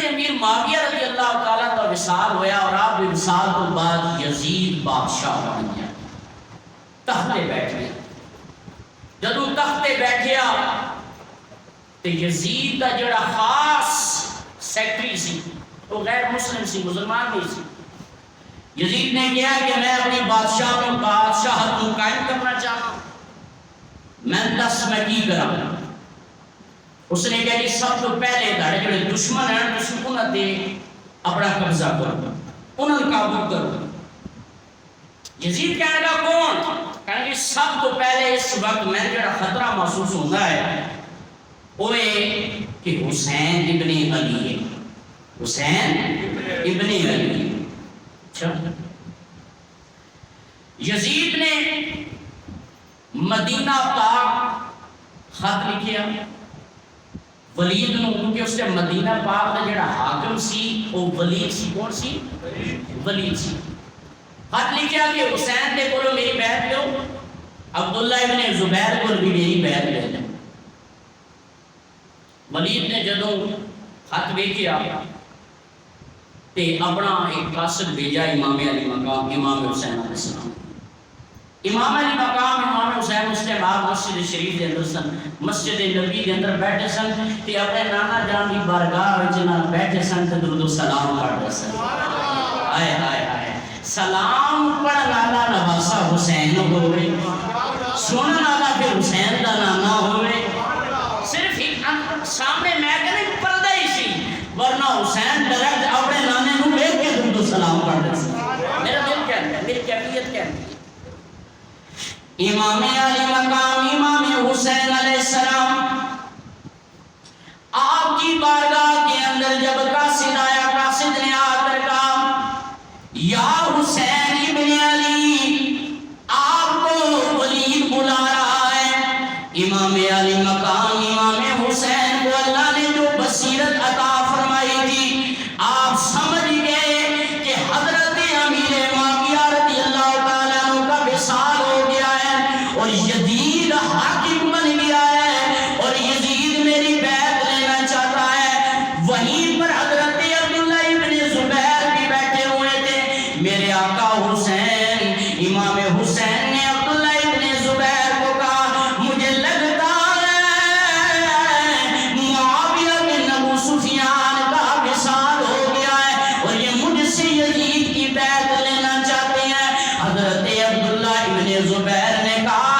امیر معاویہ رضی اللہ تعالیٰ کا وصال ہویا اور آپ کے وصال تو بعد یزید بادشاہ بن گیا، تختے بیٹھ گیا۔ جدو تختے بیٹھیا تو یزید کا جڑا خاص سیکٹری سی وہ غیر مسلم سی، مسلمان نہیں سی۔ یزید نے کہا کہ میں اپنی بادشاہت کو قائم کرنا چاہتا ہوں، میں دس میں کی کرا۔ اس نے کہا کہ سب تو پہلے دھڑے جڑے دشمن ہیں دشمن دے اپنا قبضہ کرو، انہوں قابو کرو۔ یزید کہنے کا کون؟ کہنے کہ سب تو پہلے اس وقت میں جڑا خطرہ محسوس ہوتا ہے وہ کہ حسین ابن علی ہے، حسین ابن علی۔ اچھا، یزید نے مدینہ پاک خط لکھیا ولید نو، کیونکہ اس نے مدینہ پاک کا جڑا حاکم سی وہ ولید سی۔ کون سی؟ ولید سی۔ خط لکھیا کہ حسین دے کولو میری بیعت لو، عبداللہ ابن زبیر کو بھی میری بیعت لے لو۔ ولید نے جدو خط ویکھیا تے اپنا ایک قاصد بھیجا امام علی مقام امام حسین علیہ السلام۔ امام علی مقام امام حسین اس ٹائم آپ مسجد شریف دے اندر سن، مسجد نبی دے اندر بیٹھے سن تے اپنے نانا جان دی بارگاہ وچ نہ بیٹھے سن تے درود و سلام پڑھتے سن۔ ہائے ہائے ہائے، سلام پڑھن والا نواسا حسین ہوئے، سنن والا پھر حسین دا نانا ہوئے۔ صرف سامنے میں کہنے پردہ ہی سی، ورنہ حسین ڈائریکٹ اپنے نانے نو دیکھ کے درود و سلام پڑھتے سن۔ میرا دل کہتا ہے، میری کیفیت کہتی ہے۔ امام علی مقام امام حسین علیہ السلام آپ کی بارگاہ کے اندر جب قاصد آیا، قاصد نے آ کر کہا یا حسین ابن علی، آپ کو ولید بلا رہا ہے۔ امام علی مقام امام حسین کو اللہ نے جو بصیرت عطا فرمائی تھی، آپ سمجھ گئے کہ حضرت امیر معاویہ رضی اللہ تعالیٰ عنہ کا وصال ہو گیا ہے اور یزید حاکم بن گیا ہے اور یزید میری بیعت لینا چاہتا ہے۔ وہیں پر حضرت عبداللہ ابن زبیر بھی بیٹھے ہوئے تھے۔ میرے آقا حسین امام حسین نے عبداللہ ابن زبیر کو کہا مجھے لگتا ہے معاویہ بن ابو سفیان کا وصال ہو گیا ہے اور یہ مجھ سے یزید کی بیعت لینا چاہتے ہیں۔ حضرت عبداللہ ابن زبیر نے کہا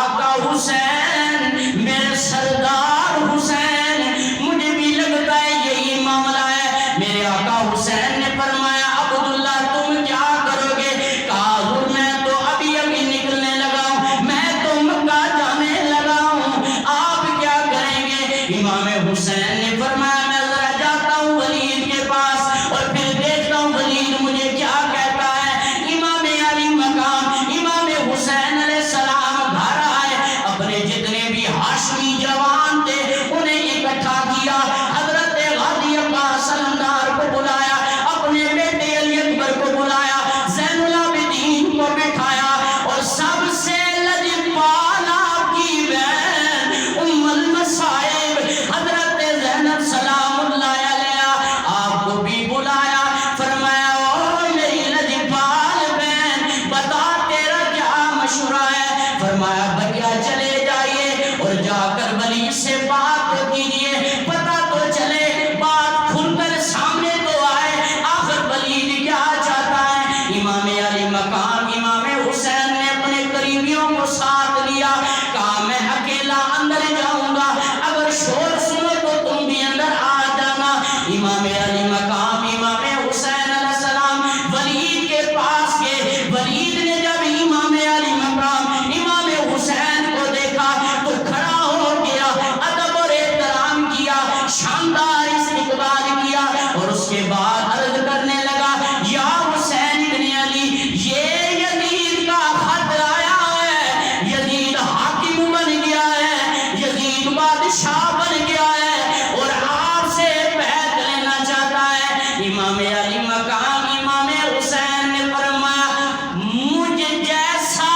آقا حسین، میرے سردار حسین، مجھے بھی لگتا ہے یہی معاملہ ہے۔ میرے آقا حسین نے فرمایا عبداللہ تم کیا کرو گے؟ کہا حضور میں تو ابھی نکلنے لگا ہوں، میں تو مکہ جانے لگا ہوں، آپ کیا کریں گے؟ امام حسین نے فرمایا میں ذرا جاتا ہوں ولید کے پاس اور پھر دیکھتا ہوں ولید مجھے کیا کہتا ہے۔ امام علی مقام امام حسین علیہ السلام گھر آئے، اپنے جتنے بھی ہاشمی جوان تھے انہیں اکٹھا کیا، حضرت غازی عباس علمدار کو بلایا، اپنے بیٹے علی اکبر کو بلایا، زین العابدین کو بٹھایا اور سب سے لجپال آپ کی بہن ام المصائب حضرت زینب سلام اللہ علیہا آپ کو بھی بلایا۔ فرمایا او میری لجپال بہن بتا تیرا کیا مشورہ ہے؟ فرمایا بھیا چلے جائیے اور جا کر ولی سے بات کیجئے، پتہ تو چلے، بات کھل کر سامنے تو آئے، آخر ولید کیا چاہتا ہے۔ امام علی مقام امام حسین نے اپنے قریبیوں کو ساتھ لیا، کہا میں اکیلا اندر جاؤں گا، اگر شور سنو تو تم بھی اندر آ جانا۔ امام علی مقام امام حسین علیہ السلام ولید کے پاس گئے۔ ولید نے جب امام علی مقام امام حسین کو دیکھا تو کھڑا ہو گیا، ادب اور احترام کیا، شاندار استقبال کیا اور اس کے بعد عرض کرنے لگا یا حسین ابن علی، یہ یزید کا خط آیا ہے، یزید حاکم بن گیا ہے، یزید بادشاہ بن گیا ہے اور آپ سے بیعت لینا چاہتا ہے۔ امام علی مقام امام حسین نے فرمایا مجھ جیسا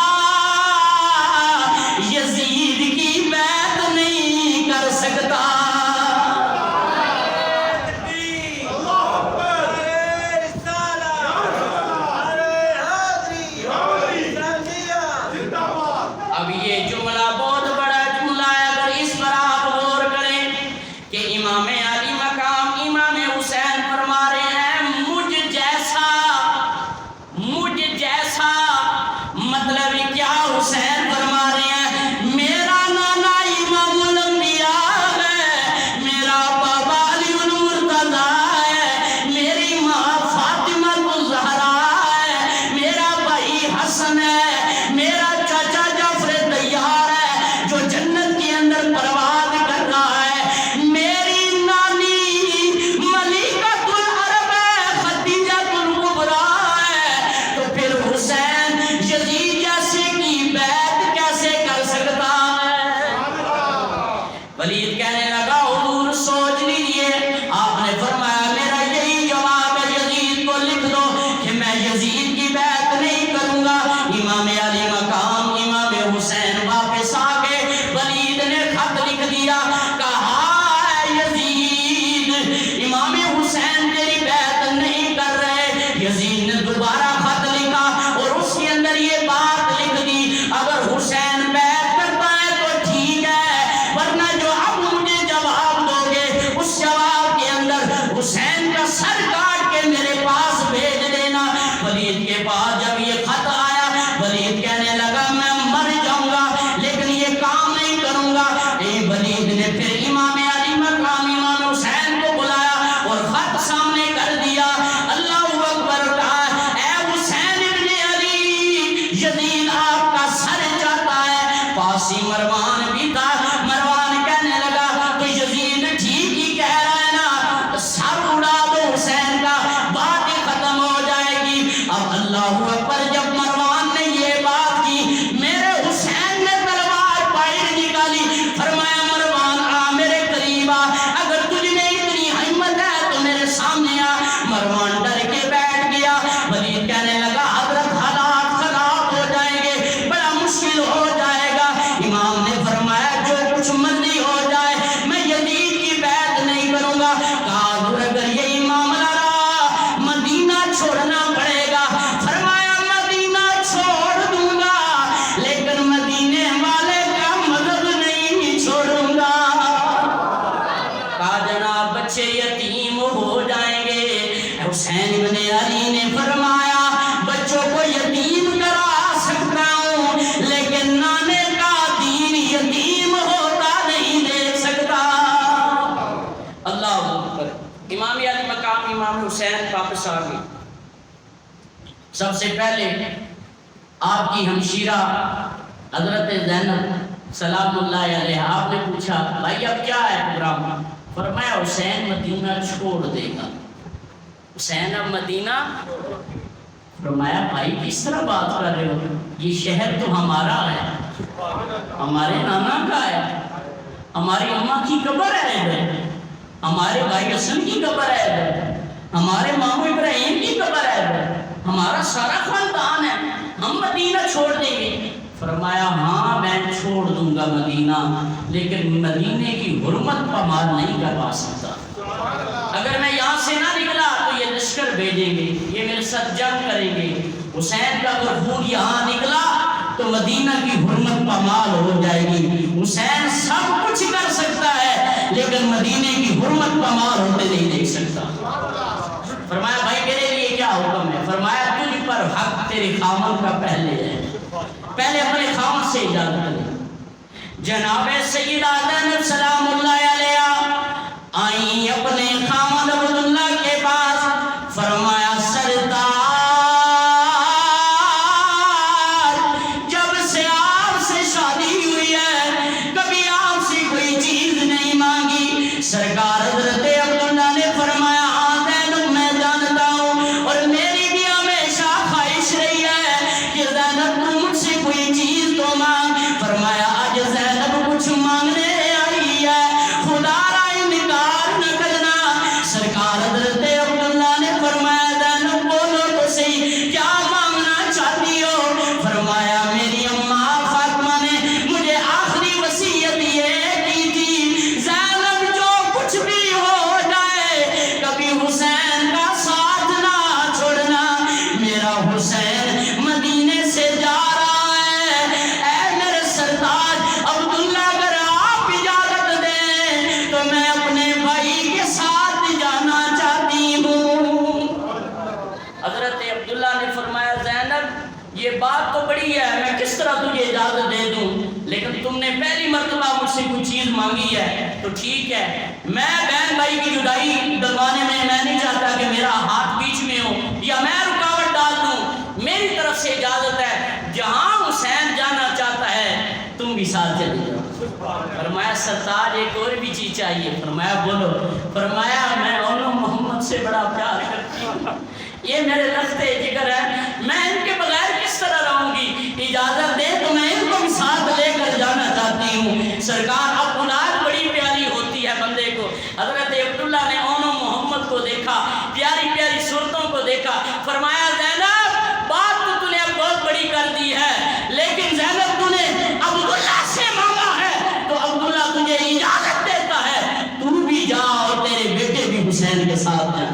یزید کی بیعت نہیں کر سکتا۔ امام حسین تیری بیعت نہیں کر رہے۔ یزید نے دوبارہ خط لکھا اور اس کے اندر یہ بات لکھ دی، اگر حسین بیعت کرتا ہے تو ٹھیک ہے، ورنہ جو اب مجھے جواب دو گے اس جواب کے اندر حسین کا سر کاٹ کے میرے پاس بھیج دینا۔ ولید کے پاس جب یہ خط آیا، ولید کہنے لگا میں مر جاؤں گا لیکن یہ کام نہیں کروں گا۔ ولید نے پھر امام علی مقام امام حسین کو بلایا اور خط سامنے کر دیا۔ اللہ اکبر کہا، اے حسین ابن علی، یزید آپ کا سر چاہتا ہے۔ پاسی مروان بھی تھا، مروان کہنے لگا تو یزید ٹھیک ہی کہہ رہا ہے نا، سر اڑا دو حسین کا، بات ہی ختم ہو جائے گی۔ اب اللہ اکبر، جب مروان نے یہ بات کی، میرے حسین نے تلوار باہر نکالی، فرمایا مروان آ میرے قریب آ، اگر تجھ میں اتنی ہمت ہے تو میرے سامنے آ۔ مروان ڈر کے بیٹھ گیا۔ ولید کہنے لگا حضرت حالات خراب ہو جائیں گے، بڑا مشکل ہو جائے گا۔ امام نے فرمایا جو کچھ مرضی ہو جائے میں یزید کی بیعت نہیں کروں گا۔ کہا اگر یہی معاملہ رہا مدینہ چھوڑنا پڑے گا۔ فرمایا مدینہ چھوڑ دوں گا لیکن مدینے والے کا مدد نہیں چھوڑوں گا۔ کہا جناب بچے یتیم ہو جائیں گے۔ حسین بن علی نے فرمایا بچوں کو یتیم کرا سکتا ہوں لیکن نانے کا دین یتیم ہوتا نہیں دیکھ سکتا۔ اللہ اکبر۔ امام علی مقام امام حسین واپس آ گئے۔ سب سے پہلے آپ کی ہمشیرہ حضرت زینب سلام اللہ علیہ، آپ نے پوچھا بھائی اب کیا ہے پروگرام؟ فرمایا حسین مدینہ چھوڑ دے گا۔ حسین اب مدینہ، فرمایا بھائی کس طرح بات کر رہے ہو، یہ شہر تو ہمارا ہے، ہمارے نانا کا ہے، ہماری اماں کی قبر ہے ادھر، ہمارے بھائی حسن کی قبر ہے ادھر، ہمارے ماموں ابراہیم کی قبر ہے ادھر، ہمارا سارا خاندان ہے، ہم مدینہ چھوڑ دیں گے۔ فرمایا ہاں میں چھوڑ دوں گا مدینہ لیکن مدینے کی حرمت پامال نہیں کروا سکتا۔ اگر میں یہاں سے نہ نکلا تو یہ لشکر بھیجیں گے، یہ میرے ساتھ جنگ کریں گے۔ حسین کا اگر خون یہاں نکلا تو مدینہ کی حرمت پامال ہو جائے گی۔ حسین سب کچھ کر سکتا ہے لیکن مدینے کی حرمت پامال ہوتے نہیں دیکھ سکتا۔ فرمایا بھائی میرے لیے کیا حکم ہے؟ فرمایا تجھ پر حق تیرے خامن کا پہلے ہے، پہلے اپنے خامن سے اجازت لے۔ جناب سیدہ زینب سلام اللہ علیہ آئیں اپنے خامن عبداللہ کے پاس، فرمایا سردار جب سے آپ سے شادی ہوئی ہے کبھی آپ سے کوئی چیز نہیں مانگی۔ سرکار حضرت عبداللہ نے فرمایا ہاں زینب میں جانتا ہوں اور میری بھی ہمیشہ خواہش رہی ہے کہ زینب تو مجھ سے کوئی چیز تو مانگ۔ فرمایا آج زینب کچھ مانگنے آئی ہے، خدا را انکار نہ کرنا۔ سرکار حضرت عبداللہ نے فرمایا زینب بولو تو صحیح کیا مانگنا چاہتی ہو؟ فرمایا میری اماں فاطمہ نے مجھے آخری وصیت یہ کی تھی زینب جو کچھ بھی ہو جائے کبھی حسین کا ساتھ نہ چھوڑنا۔ میرا حسین مدینے سے جا رہا ہے، اے میرے سرتاج عبداللہ اگر آپ اجازت دیں تو میں اپنے بھائی کے ساتھ جانا چاہتی ہوں۔ حضرت عبداللہ نے فرمایا زینب یہ بات تو بڑی ہے، میں کس طرح تجھے اجازت دے دوں، لیکن تم نے پہلی مرتبہ مجھ سے کوئی چیز مانگی ہے تو ٹھیک ہے، میں بہن بھائی کی جدائی دلوانے میں نہیں چاہتا کہ میرا ہاتھ بیچ میں ہو یا میں رکاوٹ ڈال دوں، میری طرف سے اجازت ہے، جہاں حسین جانا چاہتا ہے تم بھی ساتھ چلے جاؤ۔ فرمایا سرتاج ایک اور بھی چیز چاہیے۔ فرمایا بولو۔ فرمایا میں اولو محمد سے بڑا پیار کرتی ہوں، یہ میرے لختے جگر ہے، میں ان کے بغیر کس طرح رہوں گی، اجازت دے تو میں ان کو بھی ساتھ لے کر جانا چاہتی ہوں۔ سرکار اب اولاد بڑی پیاری ہوتی ہے بندے کو۔ حضرت عبداللہ نے اولو محمد کو دیکھا، پیاری پیاری صورتوں کو دیکھا، فرمایا زینب بات تو تو نے اب بہت بڑی کر دی ہے لیکن زینب تو نے عبداللہ سے مانگا ہے تو عبداللہ تجھے اجازت دیتا ہے تو بھی جا اور تیرے بیٹے بھی حسین حسین کے ساتھ جائیں۔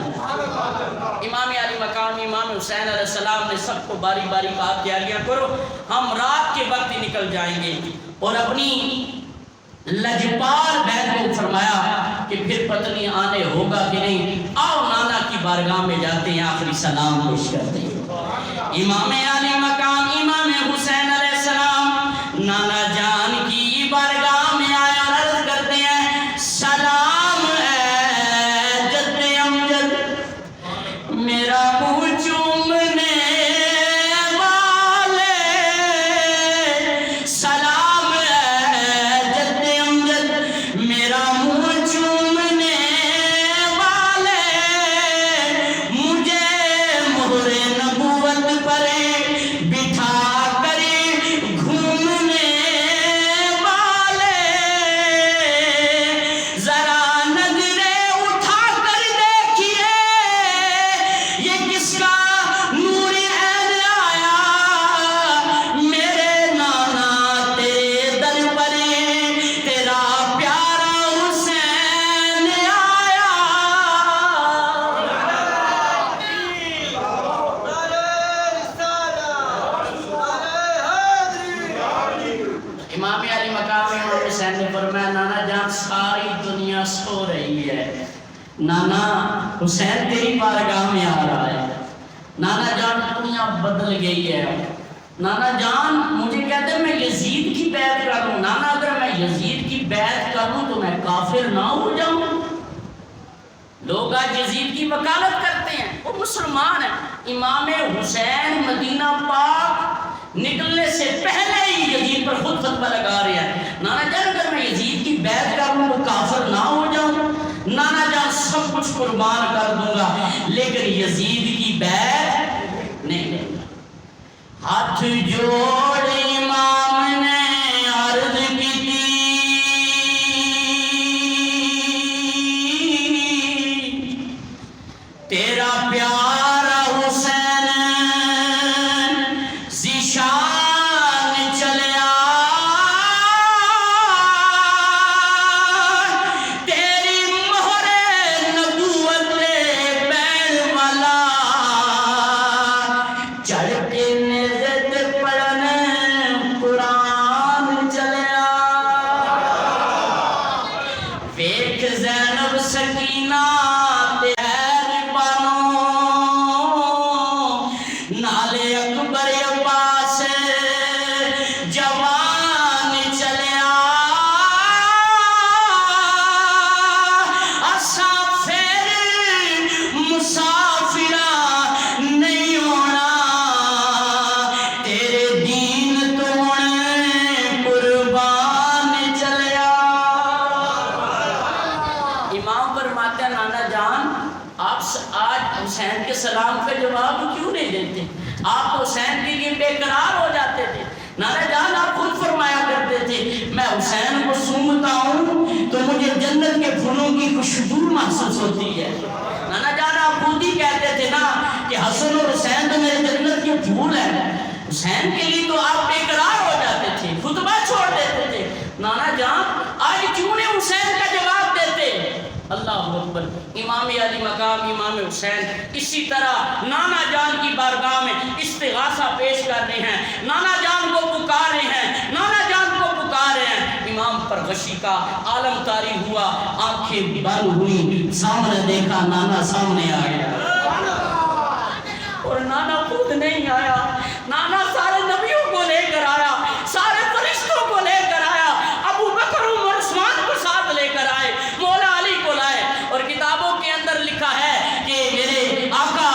امام علی مقام امام حسین علیہ السلام نے سب کو باری باری کہا تیاریاں کرو، ہم رات کے وقت ہی نکل جائیں گے، اور اپنی لجپال بہن کو فرمایا کہ پھر پتنی آنے ہوگا کہ نہیں، آؤ نانا کی بارگاہ میں جاتے ہیں، آخری سلام پیش کرتے ہیں۔ امام علی مقام امام حسین علیہ السلام نانا جان کی بارگاہ میں آئے اور عرض کرتے ہیں سلام اے جد امجد، میرا منہ چومنے والے، سلام اے جد امجد، میرا منہ چومنے والے، مجھے مہر نبوت پر بٹھا کر گھومنے والے، ذرا نظریں اٹھا کر دیکھیے یہ کس کا نور عین آیا، میرے نانا تیرے در پر تیرا پیارا حسین آیا۔ امام علی مقام امام حسین نے فرمایا نانا جان ساری دنیا سو رہی ہے، نانا حسین تیری بارگاہ میں آ رہا ہے، نانا جان دنیا بدل گئی ہے، نانا جان مجھے کہتے ہیں میں یزید کی بیعت کر لوں، نانا اگر میں یزید کی بیعت کر لوں تو میں کافر نہ ہو جاؤں؟ لوگ آج یزید کی وکالت کرتے ہیں، وہ مسلمان ہیں۔ امام حسین مدینہ پاک نکلنے سے پہلے ہی یزید پر خود فتویٰ لگا رہے ہیں، نانا جان اگر میں یزید کی بیعت کر لوں تو کافر نہ ہو جاؤں؟ نانا جان سب کچھ قربان کر دوں گا لیکن یزید کی بیعت نہیں لوں گا۔ ہاتھ جوڑ امام نے عرض کی تھی، تیرا پیارا حسین ذیشان چلیا، تیری مہر نبوت بین والا، چڑھ کے نزد پڑھن قرآن چلیا، ویکھ زینب سکینہ تیر بانو، نالے اکبر عباس جوان چلیا، اساں پھر مسافرہ نہیں ہونا، تیرے دین تو ہن قربان چلیا۔ امام فرماتے ہیں نانا جان آپ آج حسین کے سلام کا جواب کیوں نہیں دیتے؟ آپ تو حسین کے لیے بے قرار ہو جاتے تھے۔ نانا جان آپ خود فرمایا کرتے تھے میں حسین کو سونگتا ہوں تو مجھے جنت کے پھولوں کی خوشبو محسوس ہوتی ہے۔ نانا جان آپ خود ہی کہتے تھے نا کہ حسن اور حسین تو میرے جنت کے پھول ہیں، حسین کے لیے تو آپ بے قرار ہو جاتے تھے، خطبہ چھوڑ دیتے تھے۔ نانا جان آج کیوں نہیں حسین کا جواب دیتے؟ اللہ اکبر۔ امام علی مقام امام حسین اسی طرح نانا جان کی بارگاہ میں استغاثہ پیش کر رہے ہیں، نانا جان کو پکار رہے ہیں، نانا جان کو پکار رہے ہیں۔ امام پر غشی کا عالم طاری ہوا، آنکھیں بند ہوئی، سامنے دیکھا نانا سامنے آ گیا، اور نانا خود نہیں آیا، نانا سارے نبیوں کو لے کر آیا، سارے فرشتوں کو لے کر آیا، ابو بکر عمر عثمان کو ساتھ لے کر آئے، مولا علی کو لائے، اور کتابوں کے اندر لکھا ہے کہ میرے آقا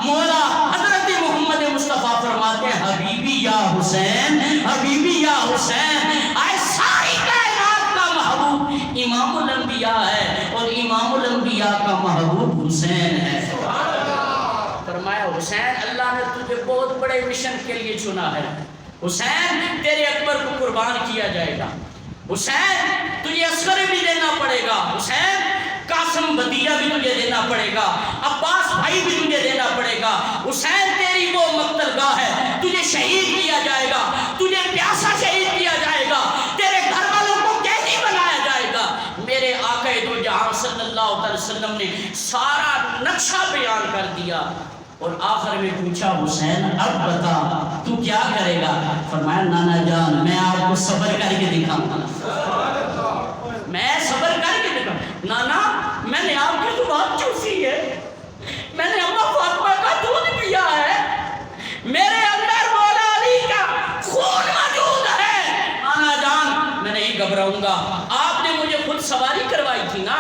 مولا حضرت محمد مصطفیٰ فرماتے ہیں حبیبی یا حسین، حبیبی یا حسین، آئے ساری کائنات کا محبوب امام الانبیاء ہے اور امام الانبیاء کا محبوب حسین ہے۔ فرمایا حسین اللہ نے تجھے بہت بڑے مشن کے لیے چنا ہے، حسین تیرے اکبر کو قربان کیا جائے گا، حسین تجھے اصغر بھی دینا پڑے گا، حسین قاسم بدیہ بھی تجھے دینا پڑے گا، عباس بھائی بھی تجھے دینا پڑے گا، حسین تیری وہ مقتل گاہ ہے، تجھے شہید کیا جائے گا، تجھے پیاسا شہید کیا جائے گا، تیرے گھر والوں کو قیدی بنایا جائے گا۔ میرے آقا دو جہاں صلی اللہ علیہ وسلم نے سارا نقشہ بیان کر دیا اور آخر میں پوچھا حسین اب بتا تو کیا کرے گا؟ فرمایا نانا جان میں آپ کو صبر کر کے دکھاؤں گا، میں صبر کر کے دکھاؤں۔ نانا میں نے آپ کی زبان چوسی ہے، میں نے اماں فاطمہ کا دودھ پیا ہے، میرے اندر مولا علی کا خون موجود ہے، نانا جان میں نہیں گھبراؤں گا۔ آپ نے مجھے خود سواری کروائی تھی نا،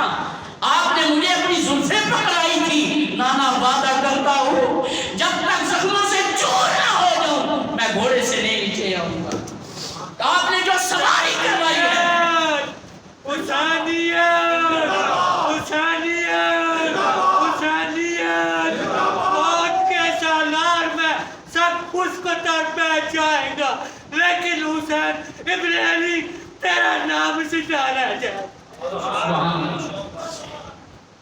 آپ نے مجھے اپنی زلفیں پکڑائی تھی، نانا وعدہ کرتا ہوں جب تک زخموں سے چور نہ ہو جاؤں میں گھوڑے سے نہیں نیچے آؤں گا۔ آپ نے جو سواری کروائی ہے حسینیت حسینیت حسینیت، موت کے سالار میں سب اس کو تر بیٹھ جائے گا، لیکن حسین ابن علی تیرا نام سے ڈالا جائے۔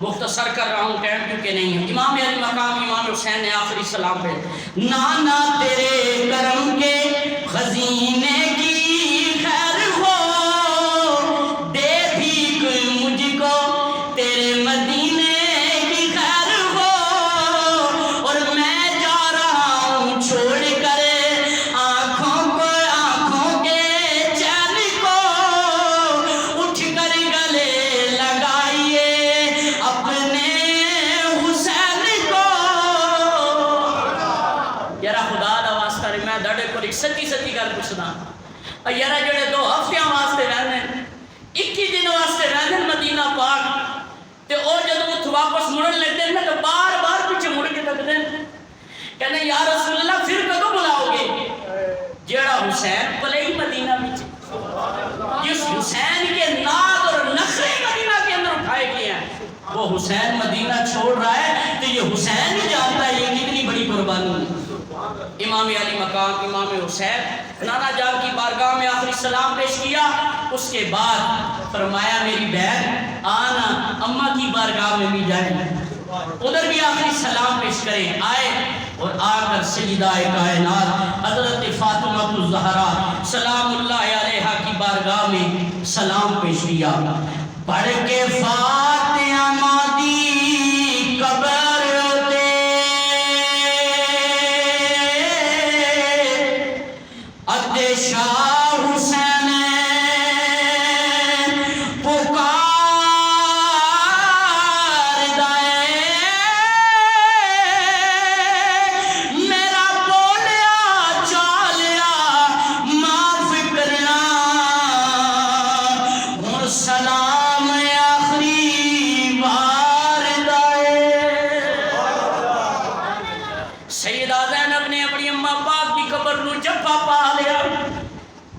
مختصر کر رہا ہوں ٹائم کیونکہ نہیں ہے۔ امام علی مقام امام حسین نے آخری سلام پہ نانا تیرے کرم کے خزینے کی خیر ہو، دے بھیک مجھ کو تیرے مدینے کی خیر ہو، اور میں جا رہا ہوں چھوڑ کر آنکھوں کو آنکھوں کے چین کو، اٹھ کر گلے لگائیے اپنے حسین کو۔ یارا خدا دا واسطہ میں دڑے کو ایک سچی گل پوچھنا، یارا جڑے 2 ہفتیاں واسطے رہنے 21 دن واسطے رہنے مدینہ پاک تے او جدوں اتھوں واپس مڑن لگتے ہیں تو بار بار پیچھے مڑ کے تکدے کہنے یا رسول اللہ پھر کدوں بلاؤ گے؟ جیڑا حسین پلے ہی مدینہ وچ، جس حسین کے ناز اور نخرے مدینہ کے اندر اٹھائے گئے ہیں، وہ حسین مدینہ چھوڑ رہا ہے تو یہ حسین ہی جانتا ہے یہ کتنی بڑی قربانی ہے۔ امام علی مقام امام حسین نانا جان کی بارگاہ میں آخری سلام پیش کیا، اس کے بعد فرمایا میری بہن آنا اماں کی بارگاہ میں بھی جائیں، ادھر بھی آخری سلام پیش کریں۔ آئے اور آ کر سیدہ کائنات حضرت فاطمہ الزہرا سلام اللہ علیہا کی بارگاہ میں سلام پیش کیا۔ پڑھ کے فاتحہ مادی قبر شاہ حسین پکار دائے میرا بولیا چالیا معاف کرنا، اور سلام آخری بار دائے۔ سیدہ زینب نے اپنی اماں پاک کی قبر نو جفا پا لیا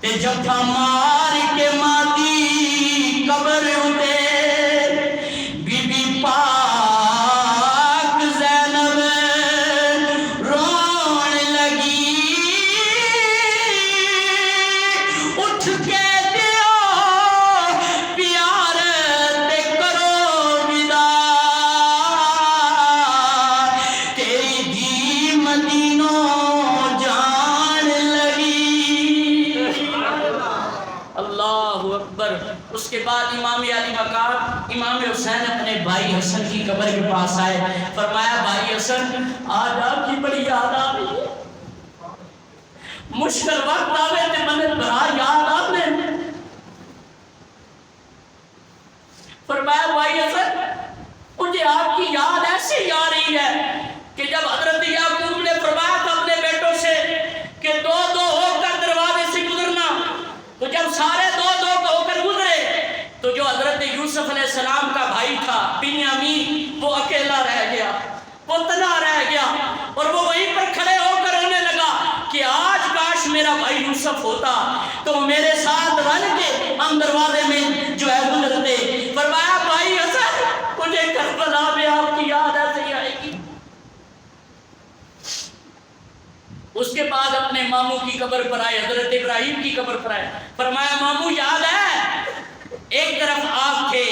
تے جفا مار کے مادی قبر اتے بی بی پاک زینب رون لگی، اٹھ کے دیو پیار تے کرو ودا، تیری دی مدینوں جان لگی۔ اللہ اکبر۔ اس کے بعد امام علی مقام امام حسین اپنے بھائی حسن کی قبر کے پاس آئے، فرمایا بھائی حسن آج آپ کی بڑی یاد آ رہی ہے، مشکل وقت آوے تے منے بڑا یاد آتے۔ فرمایا بھائی حسن مجھے آپ کی یاد ایسی آ رہی ہے کہ جب حضرت یعقوب نے فرمایا تھا اپنے بیٹوں سے کہ 2-2 ہو کر دروازے سے گزرنا، تو جب سارے 2-2 ہو کر گزرے تو جو حضرت یوسف علیہ السلام کا بھائی تھا بنیامین وہ اکیلا رہ گیا، وہ تنہا رہ گیا، اور وہ وہیں پر کھڑے ہو کر رونے لگا کہ آج کاش میرا بھائی یوسف ہوتا تو میرے ساتھ رل کے ہم دروازے میں جو ہے گزرتے۔ فرمایا بھائی حسن مجھے کربلا میں آپ کی یاد ایسے آئے گی۔ اس کے بعد اپنے ماموں کی قبر پر آئے، حضرت ابراہیم کی قبر پر آئے، فرمایا ماموں یاد ہے ایک طرف آپ تھے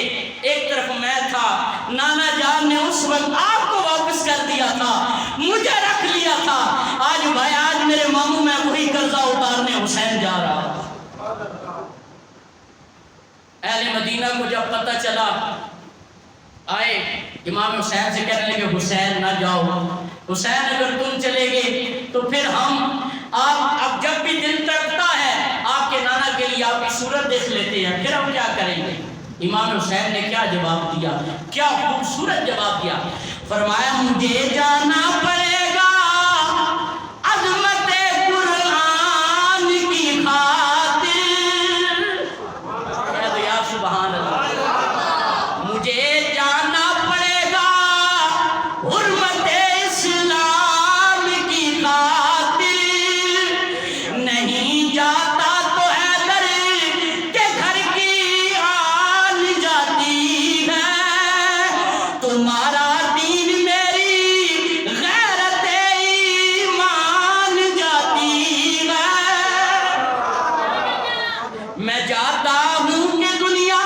ایک طرف میں تھا، نانا جان نے اس وقت آپ کو واپس کر دیا تھا، مجھے رکھ لیا تھا، آج بھائی آج میرے ماموں میں وہی قرضہ اتارنے حسین جا رہا۔ اہل مدینہ کو جب پتہ چلا آئے امام حسین سے کہنے لگے حسین نہ جاؤ، حسین اگر تم چلے گئے تو پھر ہم آپ اب جب بھی دل تڑپتا ہے آپ کے نانا کے لیے آپ کی صورت دیکھ لیتے ہیں، پھر ہم کیا کریں گے؟ امام حسین نے کیا جواب دیا، کیا خوبصورت جواب دیا، فرمایا مجھے جانا پڑے گا عظمت قرآن کی خاطر، یا سبحان اللہ، مجھے جانا پڑے گا حرمت اسلام کی خاطر، نہیں جاتا تو حیدر کے گھر کی آن جاتی ہے، تمہارا دین میری غیرت ایمان جاتی ہے، میں جاتا ہوں کہ دنیا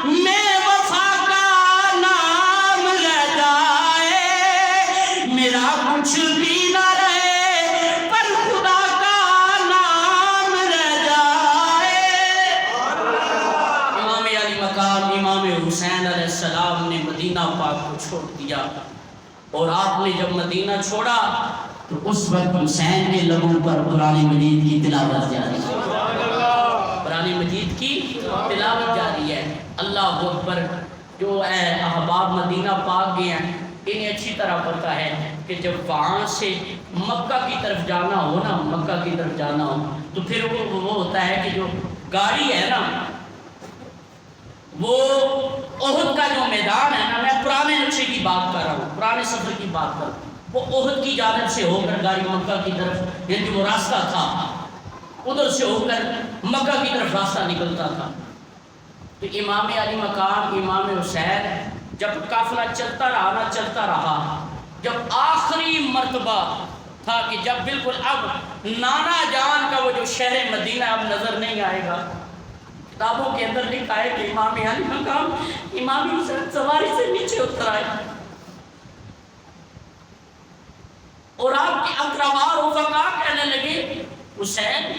میں وفا کا نام رہ جائے، میرا کچھ بھی نہ رہے پر خدا کا نام رہ جائے۔ امام علی مقام امام حسین علیہ السلام نے مدینہ پاک کو چھوڑ دیا، اور آپ نے جب مدینہ چھوڑا تو اس وقت حسین کے لبوں پر قرآن مجید کی تلاوت جاری ہے، قرآن مجید کی تلاوت جاری ہے۔ اللہ اکبر۔ جو احباب مدینہ پاک گئے ہیں انہیں اچھی طرح پتہ ہے کہ جب وہاں سے مکہ کی طرف جانا ہو نا، مکہ کی طرف جانا ہو تو پھر وہ ہوتا ہے کہ جو گاڑی ہے نا، وہ احد کا جو میدان ہے نا، میں پرانے نقشے کی بات کر رہا ہوں، پرانے سفر کی بات کر رہا ہوں، وہ احد کی جانب سے ہو کر گاڑی مکہ کی طرف، یعنی وہ راستہ تھا ادھر سے ہو کر مکہ کی طرف راستہ نکلتا تھا۔ تو امام علی مقام امام حسین جب قافلہ چلتا رہا نا، چلتا رہا، جب آخری مرتبہ تھا کہ جب بالکل اب نانا جان کا وہ جو شہر مدینہ اب نظر نہیں آئے گا، کتابوں کے اندر لکھا ہے کہ امام علی مقام امام حسین سواری سے نیچے اتر آئے اور آپ کے اقربا و رفقا کہنے لگے حسین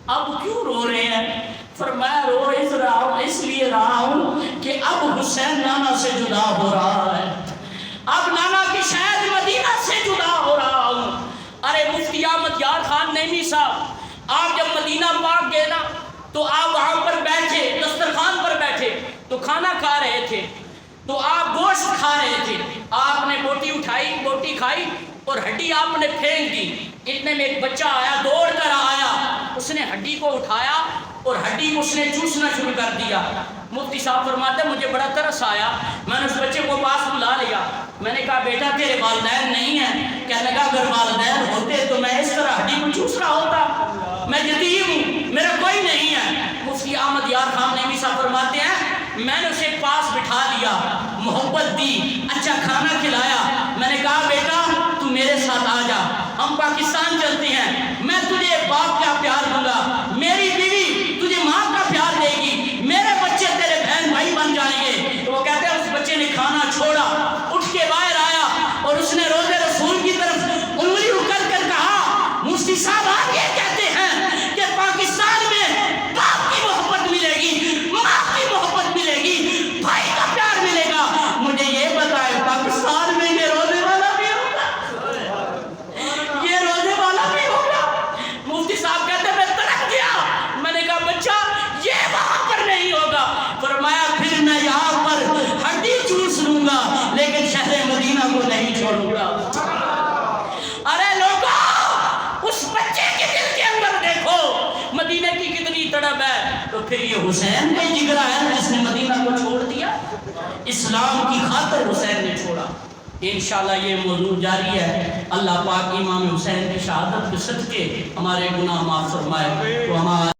اب کیوں رو رہے ہیں؟ فرمایا رو اس لیے رہا ہوں کہ اب حسین نانا سے جدا ہو رہا ہے، اب نانا کی شاید مدینہ سے جدا ہو رہا ہوں۔ ارے مفتی احمد یار خان نعیمی صاحب، آپ جب مدینہ پاک گئے نا تو آپ وہاں پر بیٹھے، دسترخوان پر بیٹھے تو کھانا کھا رہے تھے، تو آپ گوشت کھا رہے تھے، آپ نے بوٹی اٹھائی، بوٹی کھائی اور ہڈی آپ نے پھینک دی، اتنے میں ایک بچہ آیا، دوڑ کر آیا، اس نے ہڈی کو اٹھایا اور ہڈی کو اس نے چوسنا شروع کر دیا۔ مفتی صاحب فرماتے ہیں مجھے بڑا ترس آیا، میں نے اس بچے کو پاس بلا لیا، میں نے کہا بیٹا تیرے والدین نہیں ہیں؟ کہنے لگا اگر والدین ہوتے تو میں اس طرح ہڈی کو چوس رہا ہوتا، میں یتیم ہوں، میرا کوئی نہیں ہے۔ مفتی احمد یار خان نعیمی صاحب فرماتے ہیں میں نے اسے پاس بٹھا لیا، محبت دی، اچھا کھانا کھلایا، میں نے کہا بیٹا تو میرے ساتھ آ جا، ہم پاکستان چلتے ہیں، میں تجھے باپ کا پیار دوں گا، میری بیوی تجھے ماں کا پیار دے گی، میرے بچے تیرے بہن بھائی بن جائیں گے۔ تو وہ کہتے ہیں اس بچے نے کھانا چھوڑا، اٹھ کے باہر آیا اور اس نے روزے رسول کی طرف انگلی اکھل کر کہا مفتی صاحب آپ یہ کہتے ہیں کہ پاکستان میں باپ کی محبت ملے گی، ماں کی محبت ملے گی، بھائی کا پیار ملے گا، مجھے یہ بتائے پاکستان میں یہ روزے والا بھی ہوگا، یہ روزے والا بھی ہوگا؟ مفتی صاحب کہتے ہیں میں تڑپ گیا، میں نے کہا بچہ یہ وہاں پر نہیں ہوگا۔ فرمایا پھر میں یہاں پر ہڈی چوس لوں گا لیکن شہر مدینہ کو نہیں چھوڑوں گا۔ ارے لوگوں اس بچے کے دل کے اندر دیکھو مدینہ کی کتنی تڑپ ہے، تو پھر یہ حسین کا جگرا ہے جس نے مدینہ کو چھوڑ دیا، اسلام کی خاطر حسین نے چھوڑا۔ انشاءاللہ یہ موضوع جاری ہے۔ اللہ پاک امام حسین کی شہادت کے صدقے ہمارے گناہ معاف فرمائے۔ تو ہمارا